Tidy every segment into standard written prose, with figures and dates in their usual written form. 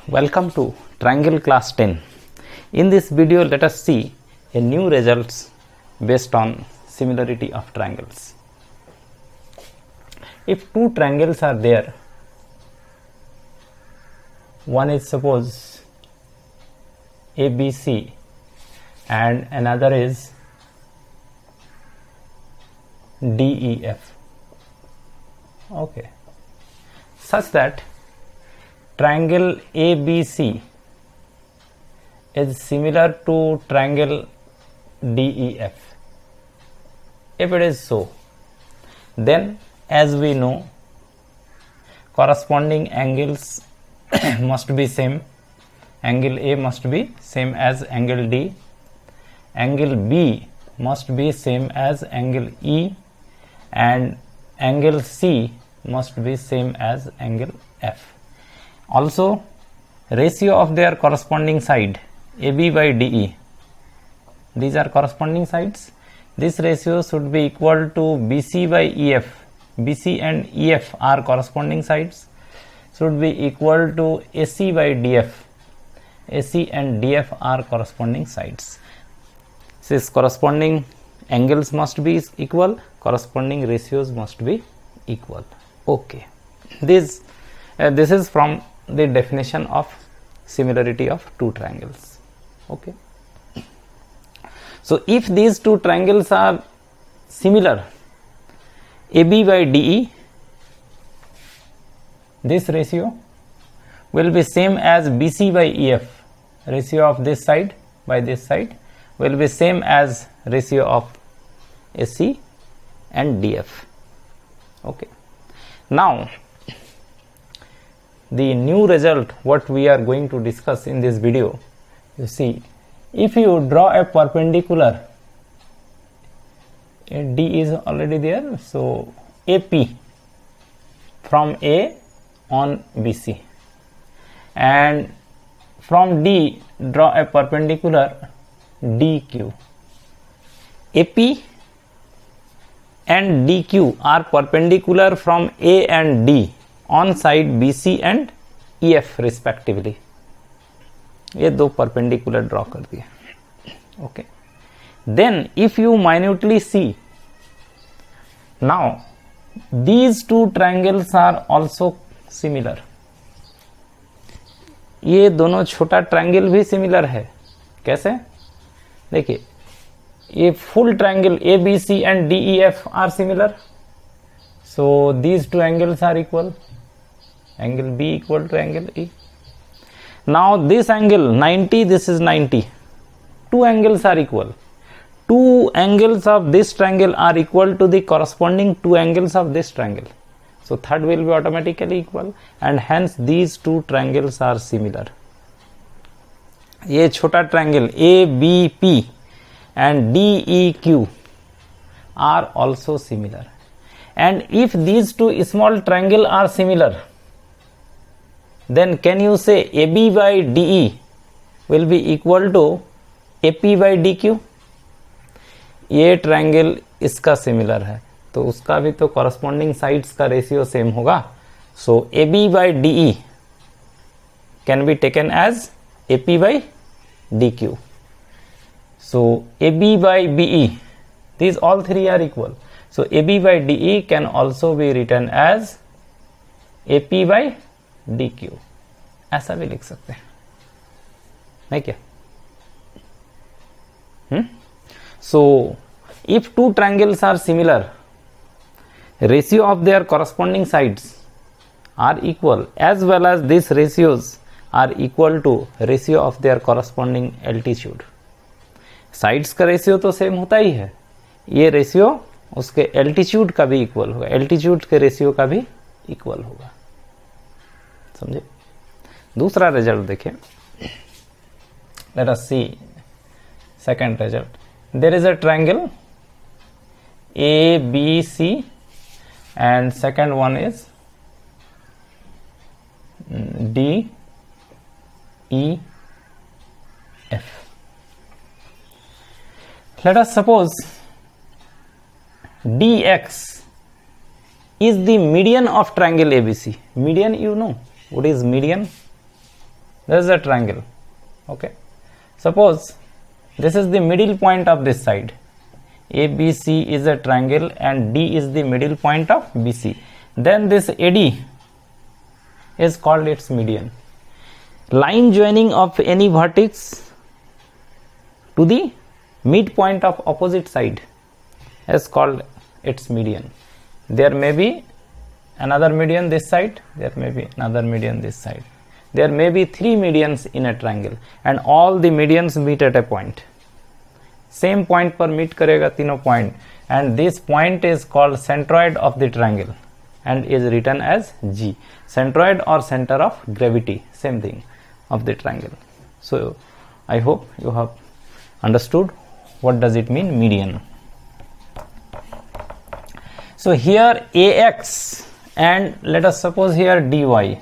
Welcome to Triangle Class 10. In this video, let us see a new results based on similarity of triangles. If two triangles are there, one is suppose ABC and another is DEF. Okay, such that triangle ABC is similar to triangle DEF. If it is so, then as we know, corresponding angles must be same. Angle A must be same as angle D. Angle B must be same as angle E, and angle C must be same as angle F. Also, ratio of their corresponding side AB by DE, these are corresponding sides. This ratio should be equal to BC by EF. BC and EF are corresponding sides, should be equal to AC by DF. AC and DF are corresponding sides. Since corresponding angles must be equal, corresponding ratios must be equal. Okay, this is from the definition of similarity of two triangles. Okay, so if these two triangles are similar, AB by DE, this ratio will be same as BC by EF. Ratio of this side by this side will be same as ratio of AC and DF. Okay, now the new result what we are going to discuss in this video, you see, if you draw a perpendicular, D is already there, so AP from A on BC, and from D draw a perpendicular DQ. AP and DQ are perpendicular from A and D on side BC and EF respectively. ये दो perpendicular draw कर दिए. Okay, then if you minutely see, now these two triangles are also similar. ये दोनों छोटा triangle भी similar है. कैसे? देखिए, ये full triangle ABC and DEF are similar, so these two angles are equal. Angle B equal to angle E. Now this angle 90, this is 90. Two angles are equal. Two angles of this triangle are equal to the corresponding two angles of this triangle. So third will be automatically equal, and hence these two triangles are similar. ये छोटा triangle ABP and DEQ are also similar. And if these two small triangles are similar, then can you say AB by DE will be equal to AP by DQ? ये triangle इसका similar है, तो उसका भी तो corresponding sides का ratio same होगा. So AB by DE can be taken as AP by DQ. So AB by BE, these all three are equal. So AB by DE can also be written as AP by DQ. ऐसा भी लिख सकते हैं, नहीं क्या? So if two triangles are similar, ratio of their corresponding sides are equal, as well as these ratios are equal to ratio of their corresponding altitude. Sides का ratio तो same होता ही है, ये रेशियो उसके एल्टीट्यूड का भी equal होगा, altitude के रेशियो का भी इक्वल होगा. समझे? दूसरा रिजल्ट देखें. Let us see second result. There is a triangle ABC and second one is DEF. Let us suppose DX is the median of triangle ABC. Median, you know what is median? This is a triangle. Okay, suppose this is the middle point of this side. ABC is a triangle and D is the middle point of BC. Then this AD is called its median. Line joining of any vertex to the midpoint of opposite side is called its median. There may be another median this side, there may be another median this side. There may be 3 medians in a triangle and all the medians meet at a point. Same point पर meet करेगा तीनों point, and this point is called centroid of the triangle and is written as G. Centroid or center of gravity, same thing of the triangle. So I hope you have understood what does it mean median. So here AX and let us suppose here DY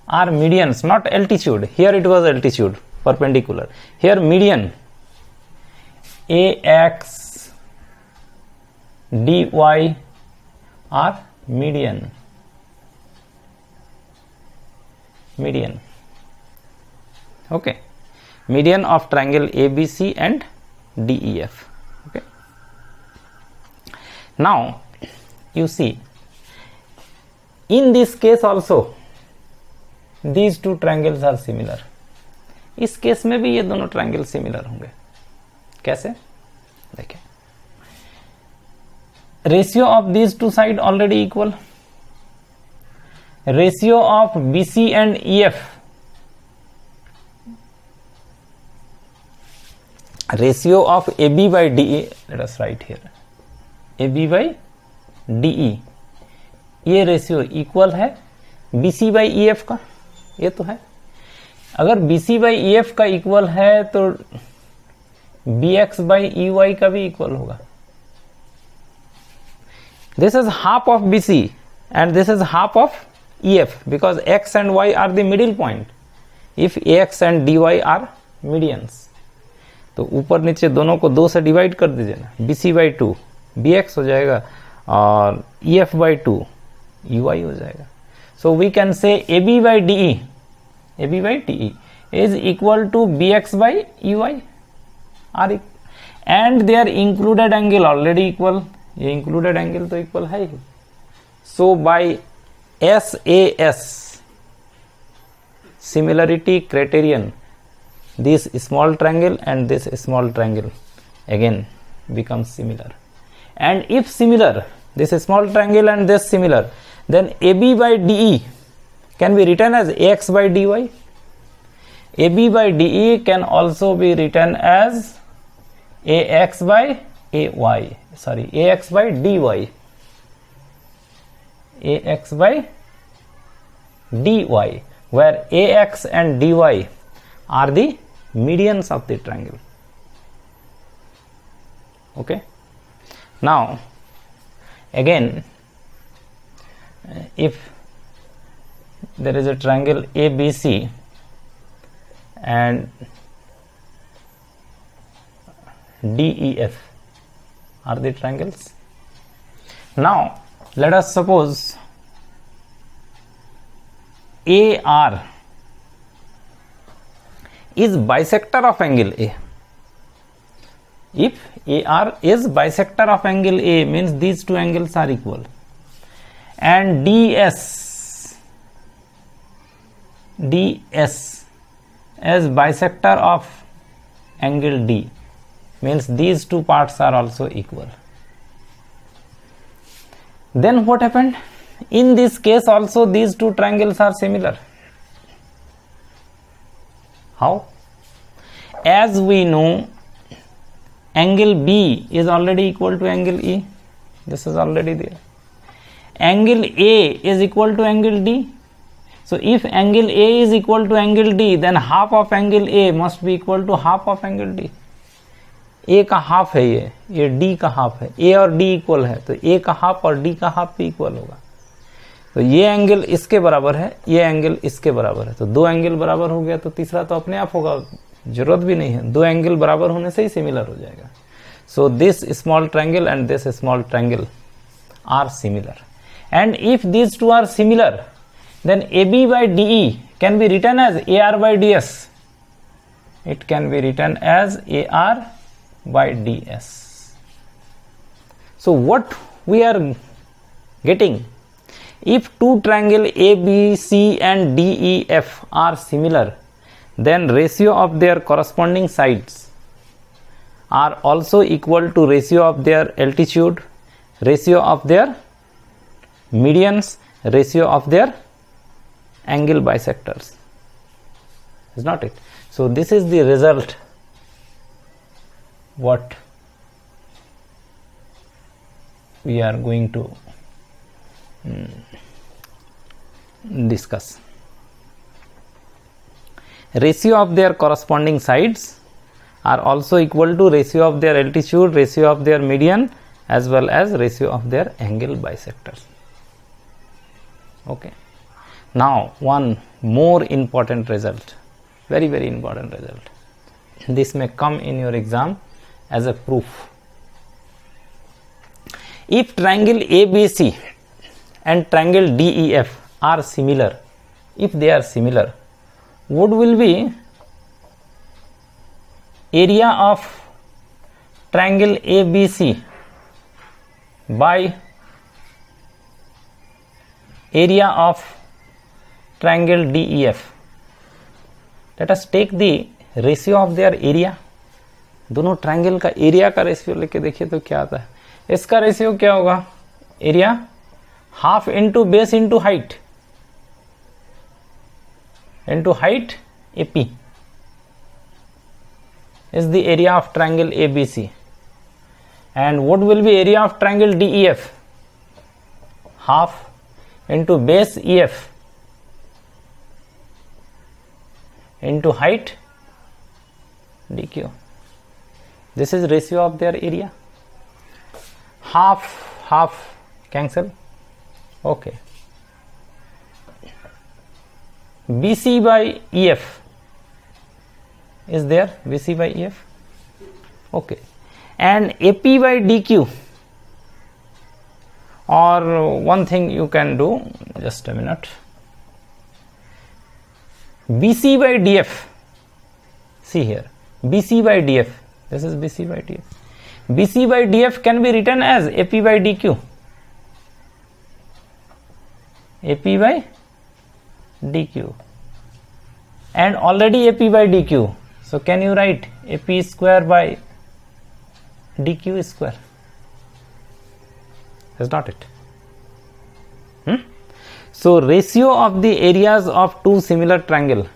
are medians, not altitude. Here it was altitude, perpendicular. Here median AX DY are median. Okay, median of triangle ABC and DEF. Okay, now you see in this case also these two triangles are similar. इस case में भी ये दोनों triangle similar होंगे. कैसे? देखिए, ratio of these two side already equal. Ratio of BC and EF, ratio of AB by DE, let us write here AB by DE, ये ratio equal है BC by EF का. ये तो है. अगर BC by EF का equal है तो BX by EY का भी इक्वल होगा. This is half of BC and this is half of EF because X and Y are the middle point. If AX and DY are medians, तो ऊपर नीचे दोनों को 2 से डिवाइड कर दीजिए ना. BC by 2 BX हो जाएगा और EF by 2 EY हो जाएगा. So we can say AB by DE is equal to BX by EY and their included angle already equal. ये included angle तो equal है ही. So by SAS similarity criterion, this small triangle and this small triangle again becomes similar. And if similar, this small triangle and this similar, then AB by DE can be written as AX by DY. AB by DE can also be written as AX by AY. Sorry, AX by DY. AX by DY, where AX and DY are the medians of the triangle. Okay. Now, again, if there is a triangle ABC and DEF are the triangles. Now let us suppose AR is bisector of angle A. If AR is bisector of angle A, means these two angles are equal, and DS as bisector of angle D, means these two parts are also equal. Then what happened? In this case also these two triangles are similar. How? As we know, angle B is already equal to angle E. This is already there. Angle A is equal to angle D. So if angle A is equal to angle D, then half of angle A must be equal to half of angle D. A का half है ये D का half है. A और D equal है तो A का half और D का हाफ भी इक्वल होगा. तो ये एंगल इसके बराबर है, ये एंगल इसके बराबर है, तो दो एंगल बराबर हो गया तो तीसरा तो अपने आप होगा, जरूरत भी नहीं है. दो एंगल बराबर होने से ही सिमिलर हो जाएगा. So this small triangle and this small triangle are similar. And if these two are similar, then AB by DE can be written as AR by DS. It can be written as AR by DS. So what we are getting, if two triangle ABC and DEF are similar, then ratio of their corresponding sides are also equal to ratio of their altitude, ratio of their medians, ratio of their angle bisectors. Is not it? So this is the result what we are going to discuss. Ratio of their corresponding sides are also equal to ratio of their altitude, ratio of their median, as well as ratio of their angle bisectors. Okay. Now one more important result, very important result. This may come in your exam as a proof. If triangle ABC and triangle DEF are similar, if they are similar, what will be area of triangle ABC by area of triangle DEF? Let us take the ratio of their area. दोनों triangle का area का ratio लेके देखिए तो क्या आता है. इसका रेशियो क्या होगा? Area half into base into height AP is the area of triangle ABC. And what will be area of triangle DEF? Half into base EF into height DQ. This is ratio of their area. Half cancel. Okay. BC by EF is there, BC by EF. Okay. And AP by DQ, or one thing you can do, just a minute, BC by DF. See here, BC by DF, this is BC by DF. BC by DF can be written as AP by DQ. AP by DQ, and already AP by DQ. So can you write AP square by DQ square? Is not it? So ratio of the areas of two similar triangle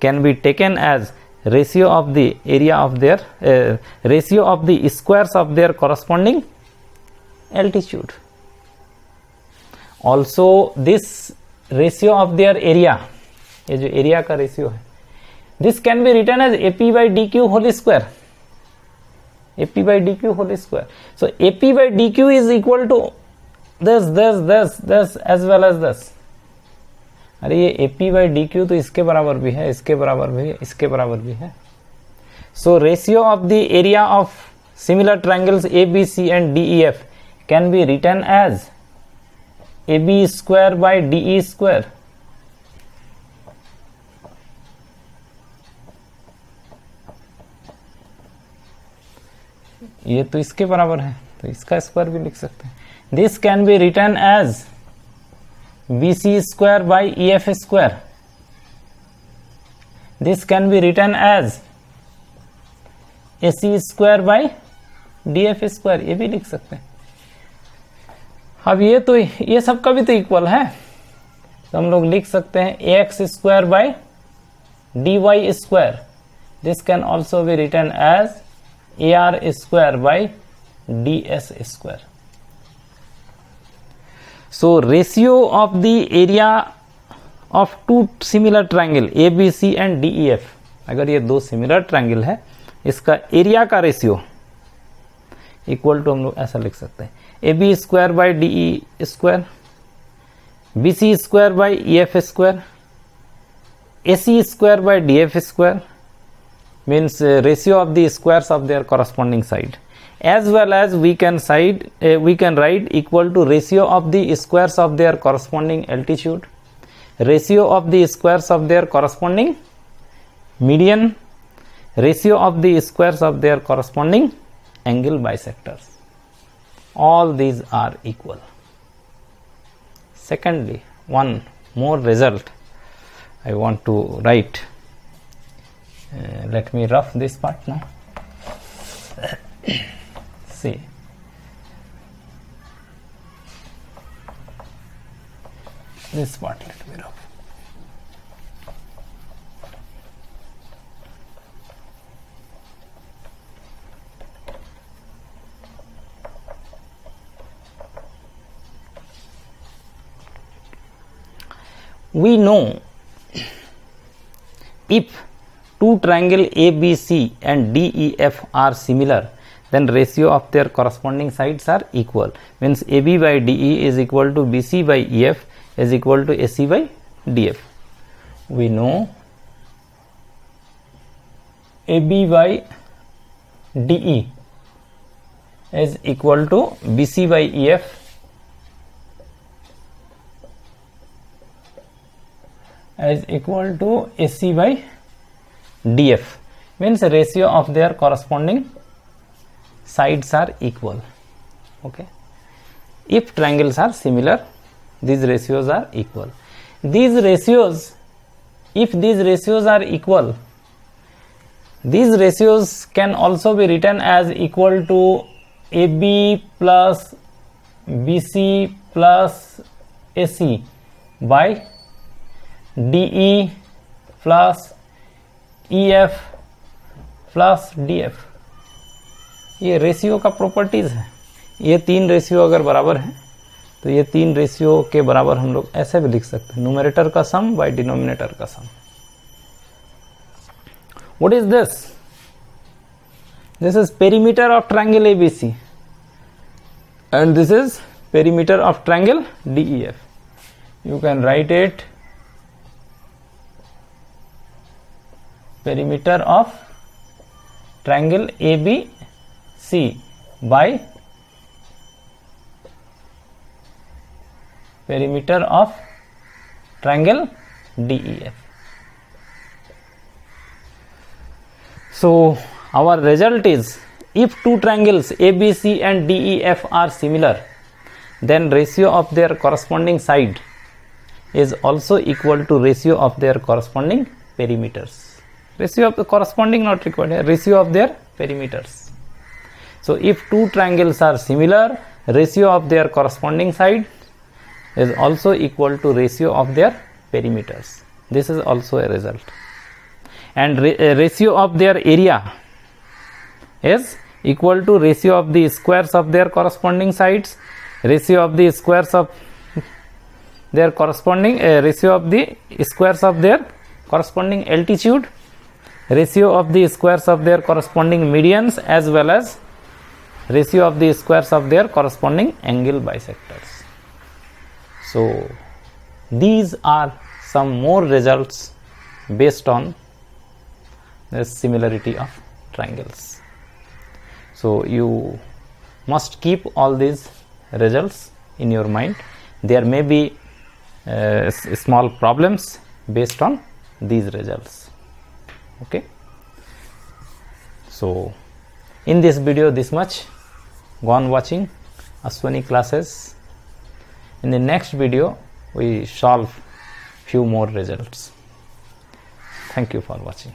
can be taken as ratio of the area of their ratio of the squares of their corresponding altitude. Also this ratio of their area, ये जो area का ratio है, this can be written as AP by DQ whole square. AP by DQ whole square. So AP by DQ is equal to this as well as this. अरे ये AP by DQ तो इसके बराबर भी है, इसके बराबर भी है, इसके बराबर भी है. So ratio of the area of similar triangles ABC and DEF can be written as AB square by DE square. ये तो इसके बराबर है, तो इसका स्क्वायर भी लिख सकते हैं. This can be written as BC square by EF square. This can be written as AC square by DF square. ये भी लिख सकते हैं. अब ये सब का भी तो इक्वल है, तो हम लोग लिख सकते हैं AX square by DY square. This can also be written as AR square by DS square. So ratio of the area of two similar triangle ABC and DEF, अगर ये दो सिमिलर ट्रायंगल है, इसका एरिया का ratio equal to हम लोग ऐसा लिख सकते हैं AB square by DE square, BC square by EF square, AC square by DF square, means ratio of the squares of their corresponding side, as well as we can write equal to ratio of the squares of their corresponding altitude, ratio of the squares of their corresponding median, ratio of the squares of their corresponding angle bisectors. All these are equal. Secondly, one more result I want to write. Let me rough this part now. See, this part let me rough. We know if two triangle ABC and DEF are similar, then ratio of their corresponding sides are equal. Means AB by DE is equal to BC by EF is equal to AC by DF. We know AB by DE is equal to BC by EF is equal to AC by DF. Means ratio of their corresponding sides are equal. Okay. If triangles are similar, these ratios are equal. These ratios, if these ratios are equal, these ratios can also be written as equal to AB plus BC plus AC by DE plus EF plus DF. ये ratio का properties है. ये तीन ratio अगर बराबर है तो ये तीन रेशियो के बराबर हम लोग ऐसे भी लिख सकते हैं, न्यूमरेटर का सम बाय डिनोमिनेटर का sum. What is this? This is perimeter of triangle ABC and this is perimeter of triangle DEF. You can write it perimeter of triangle ABC by perimeter of triangle DEF. So our result is, if two triangles ABC and DEF are similar, then ratio of their corresponding side is also equal to ratio of their corresponding perimeters. Ratio of the corresponding not required, ratio of their perimeters. So if two triangles are similar, ratio of their corresponding side is also equal to ratio of their perimeters. This is also a result. And ratio of their area is equal to ratio of the squares of their corresponding sides, ratio of the squares of their corresponding ratio of the squares of their corresponding altitude, ratio of the squares of their corresponding medians, as well as ratio of the squares of their corresponding angle bisectors. So these are some more results based on the similarity of triangles. So you must keep all these results in your mind. There may be small problems based on these results. Okay. So in this video, this much. Go on watching Aswani classes. In the next video, we solve few more results. Thank you for watching.